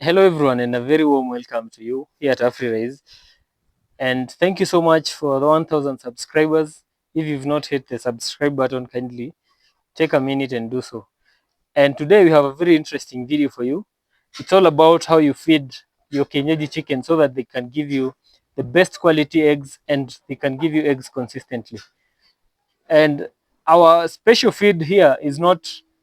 Hello, everyone, and a very warm welcome to you here at AfriRaise. And thank you so much for the 1,000 subscribers. If you've not hit the subscribe button, kindly take a minute and do so. And today we have a very interesting video for you. It's all about how you feed your Kenyaji chicken so that they can give you the best quality eggs and they can give you eggs consistently. And our special feed here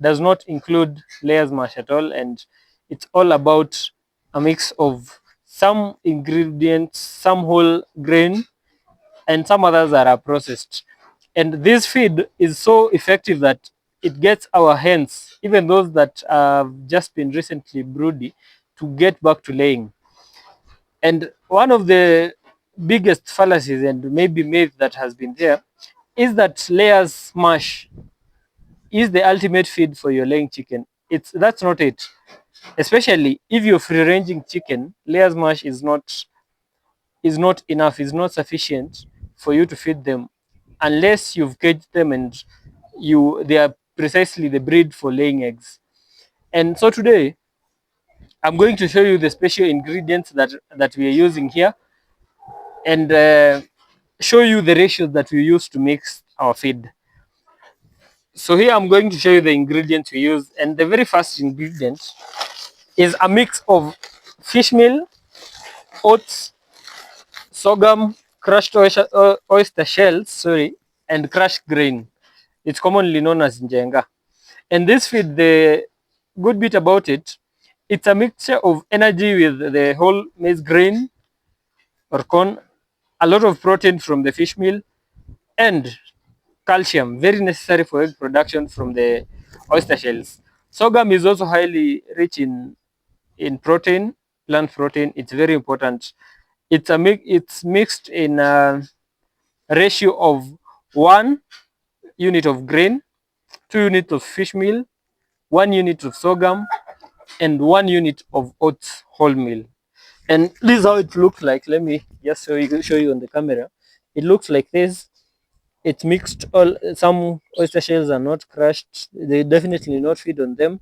does not include layers mash at all, and it's all about a mix of some ingredients, some whole grain, and some others that are processed. And this feed is so effective that it gets our hens, even those that have just been recently broody, to get back to laying. And one of the biggest fallacies and maybe myth that has been there is that layers mash is the ultimate feed for your laying chicken. That's not it. Especially if you're free ranging chicken, layers mash is not enough, is not sufficient for you to feed them unless you've caged them and they are precisely the breed for laying eggs. And so today I'm going to show you the special ingredients that we are using here and show you the ratios that we use to mix our feed. So here I'm going to show you the ingredients we use, and the very first ingredient is a mix of fish meal, oats, sorghum, crushed oyster shells, and crushed grain. It's commonly known as njenga. And this feed, the good bit about it, it's a mixture of energy with the whole maize grain or corn, a lot of protein from the fish meal, and calcium, very necessary for egg production from the oyster shells. Sorghum is also highly rich in protein, plant protein. It's very important. It's mixed in a ratio of 1 unit of grain, 2 units of fish meal, 1 unit of sorghum, and 1 unit of oats whole meal. And this is how it looks like. Let me just show you on the camera. It looks like this. It's mixed. All some oyster shells are not crushed. They definitely not feed on them,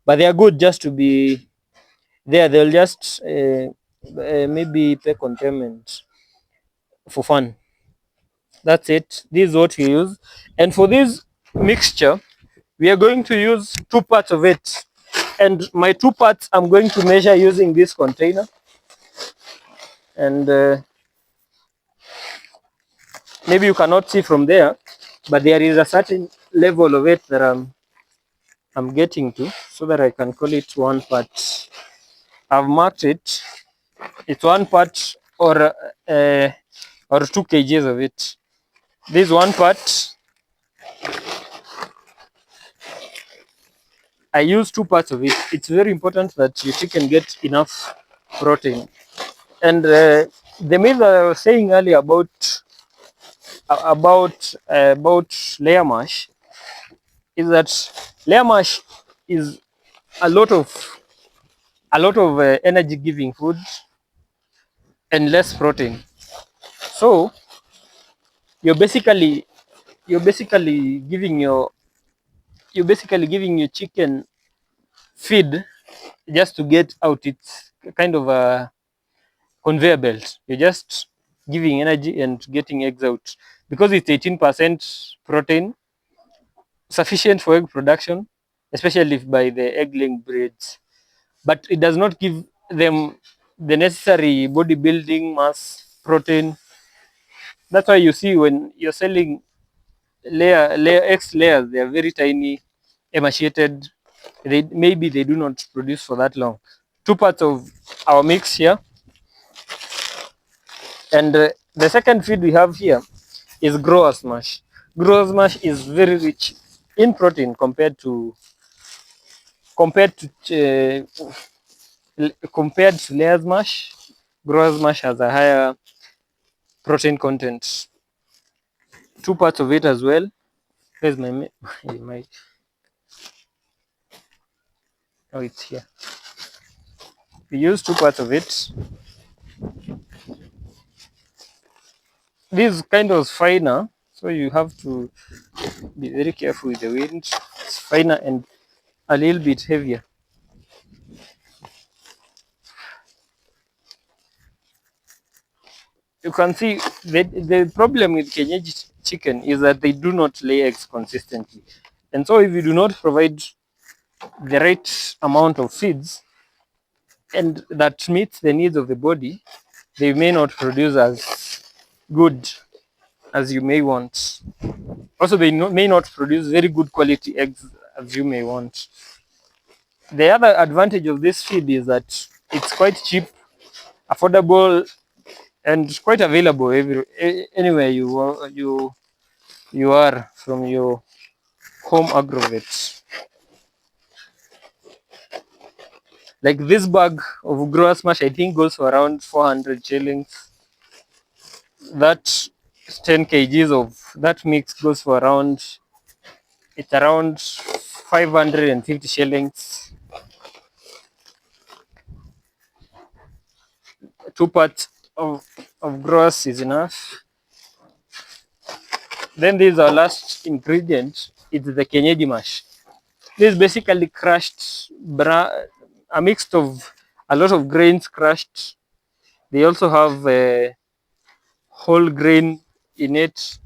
but they are good just to be there. They'll just maybe peck on them and for fun. That's it. This is what we use. And for this mixture, we are going to use 2 parts of it. And my 2 parts, I'm going to measure using this container. And maybe you cannot see from there, but there is a certain level of it that I'm getting to so that I can call it 1 part. I've marked it. It's 1 part or 2 kgs of it. This 1 part, I use 2 parts of it. It's very important that your chicken get enough protein. And the myth that I was saying earlier about layer mash is that layer mash is a lot of energy giving food and less protein. So you're basically you're basically giving your chicken feed just to get out. It's kind of a conveyor belt. You're just giving energy and getting eggs out because it's 18% protein, sufficient for egg production, especially by the egg laying breeds. But it does not give them the necessary bodybuilding mass protein. That's why you see when you're selling layer X layers, they are very tiny, emaciated. Maybe they do not produce for that long. 2 parts of our mix here, and the second feed we have here is growers mash. Growers mash is very rich in protein compared to layers mash. Growers mash has a higher protein content. 2 parts of it as well. Where's my oh, it's here. We use 2 parts of it. This is kind of finer, so you have to be very careful with the wind. It's finer and a little bit heavier. you can see the problem with Kienyeji chicken is that they do not lay eggs consistently. And so if you do not provide the right amount of feeds and that meets the needs of the body, they may not produce as good as you may want. Also, they may not produce very good quality eggs as you may want. The other advantage of this feed is that it's quite cheap, affordable, and quite available anywhere you are from your home agrovet. Like this bag of grass mash, I think goes for around 400 shillings. That 10 kgs of that mix goes for around 550 shillings. 2 parts of grass is enough. Then this is our last ingredient. It's the Kienyeji mash. This is basically crushed, a mix of a lot of grains crushed. They also have a whole grain in it.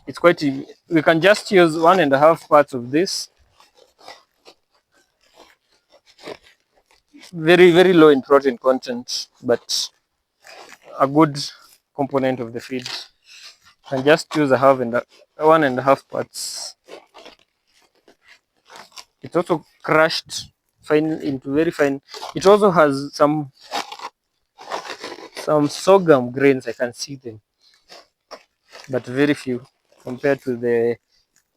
It's quite. We can just use 1.5 parts of this. Very low in protein content, but a good component of the feed. And just use 1.5 parts. It's also crushed fine into very fine. It also has some sorghum grains. I can see them, but very few compared to the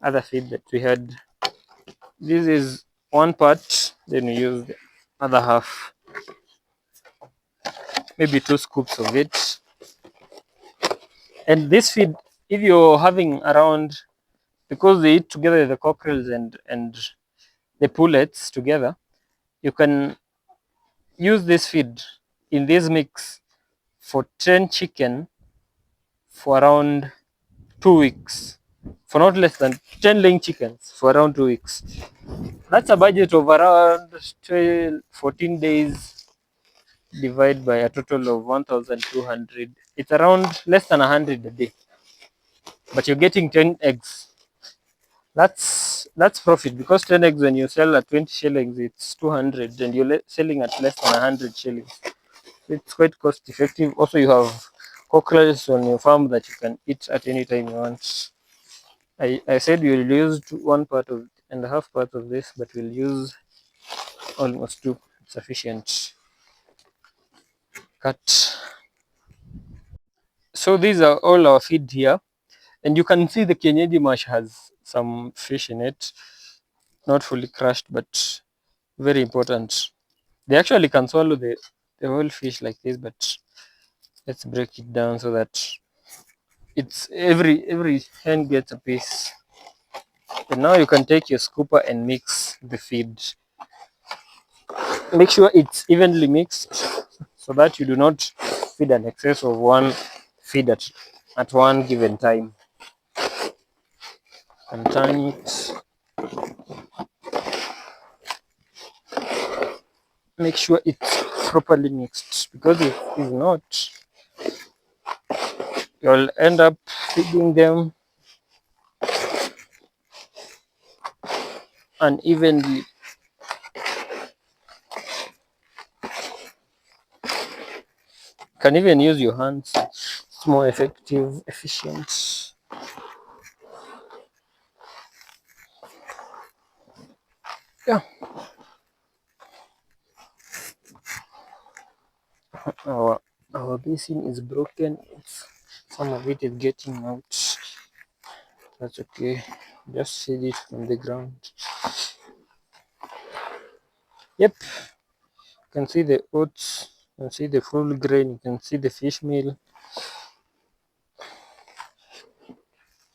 other feed that we had. This is 1 part. Then we use the other half, maybe 2 scoops of it. And this feed, if you're having around, because they eat together the cockerels and the pullets together, you can use this feed in this mix for 10 chicken for around 2 weeks, for not less than 10 laying chickens for around 2 weeks. That's a budget of around 14 days divided by a total of 1,200. It's around less than 100 a day, but you're getting 10 eggs. That's profit, because 10 eggs when you sell at 20 shillings, it's 200, and you're selling at less than 100 shillings. It's quite cost effective. Also, you have cockerels on your farm that you can eat at any time you want. I said we'll use 1.5 parts of this, but we'll use almost 2. Sufficient. Cut. So these are all our feed here, and you can see the Kienyeji mash has some fish in it, not fully crushed, but very important. They actually can swallow the whole fish like this, but let's break it down so that it's every hen gets a piece. And now you can take your scooper and mix the feed. Make sure it's evenly mixed so that you do not feed an excess of one feed at one given time. And turn it. Make sure it's properly mixed, because if not, you'll end up feeding them unevenly. You can even use your hands. It's more effective, efficient. Yeah. Our basin is broken. Some of it is getting out. That's okay. Just seed it from the ground. Yep. You can see the oats. You can see the full grain. You can see the fish meal.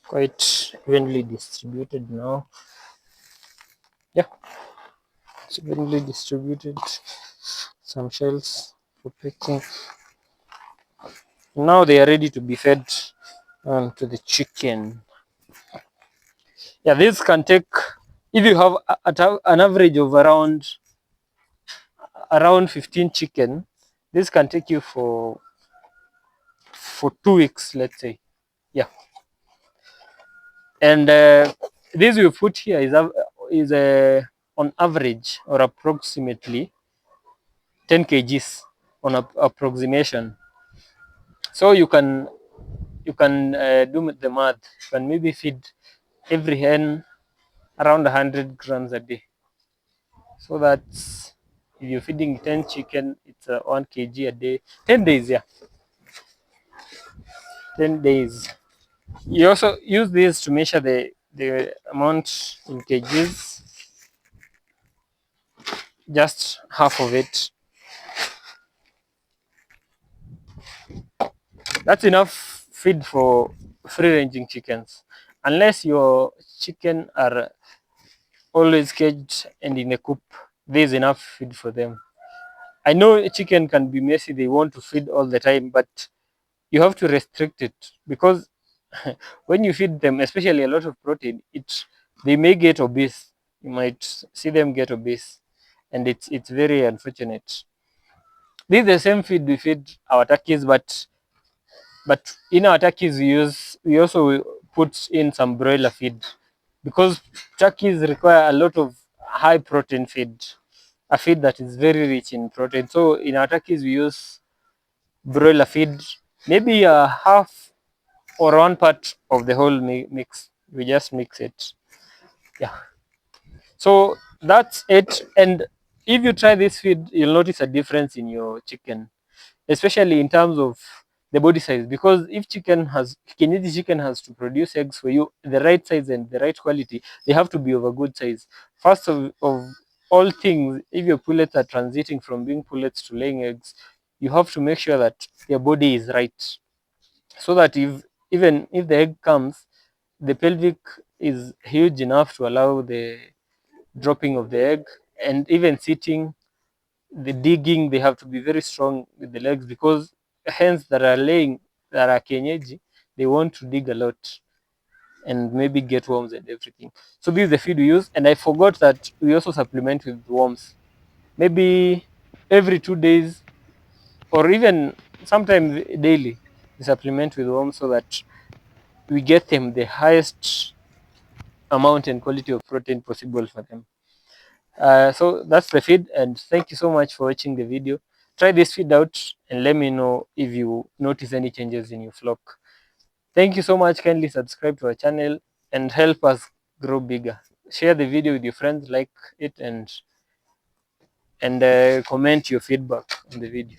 Quite evenly distributed now. Yeah. It's evenly distributed. Some shells for picking. Now they are ready to be fed to the chicken. Yeah, this can take, if you have an average of around 15 chicken, this can take you for for 2 weeks, let's say. Yeah. And this we put here is on average or approximately 10 kgs on approximation. So you can do the math. You can maybe feed every hen around 100 grams a day. So that's, if you're feeding 10 chicken, it's 1 kg a day. 10 days, yeah. 10 days. You also use this to measure the amount in kgs, just half of it. That's enough feed for free ranging chickens. Unless your chicken are always caged and in a coop, there's enough feed for them. I know a chicken can be messy, they want to feed all the time, but you have to restrict it, because when you feed them, especially a lot of protein, they may get obese. You might see them get obese, and it's very unfortunate. This is the same feed we feed our turkeys, but in our turkeys we also put in some broiler feed, because turkeys require a lot of high protein feed, a feed that is very rich in protein. So in our turkeys we use broiler feed, maybe a half or one part of the whole mix. We just mix it. Yeah. So that's it. And if you try this feed, you'll notice a difference in your chicken, especially in terms of the body size. Because if Kenyan chicken has to produce eggs for you, the right size and the right quality, they have to be of a good size. First of all things, if your pullets are transiting from being pullets to laying eggs, you have to make sure that their body is right, so that even if the egg comes, the pelvic is huge enough to allow the dropping of the egg. And even sitting, the digging, they have to be very strong with the legs, because hens that are laying, that are kienyeji, they want to dig a lot and maybe get worms and everything. So this is the feed we use. And I forgot that we also supplement with worms, maybe every 2 days, or even sometimes daily. We supplement with worms so that we get them the highest amount and quality of protein possible for them. So that's the feed, and thank you so much for watching the video. Try this feed out and let me know if you notice any changes in your flock. Thank you so much. Kindly subscribe to our channel and help us grow bigger. Share the video with your friends, like it, and comment your feedback on the video.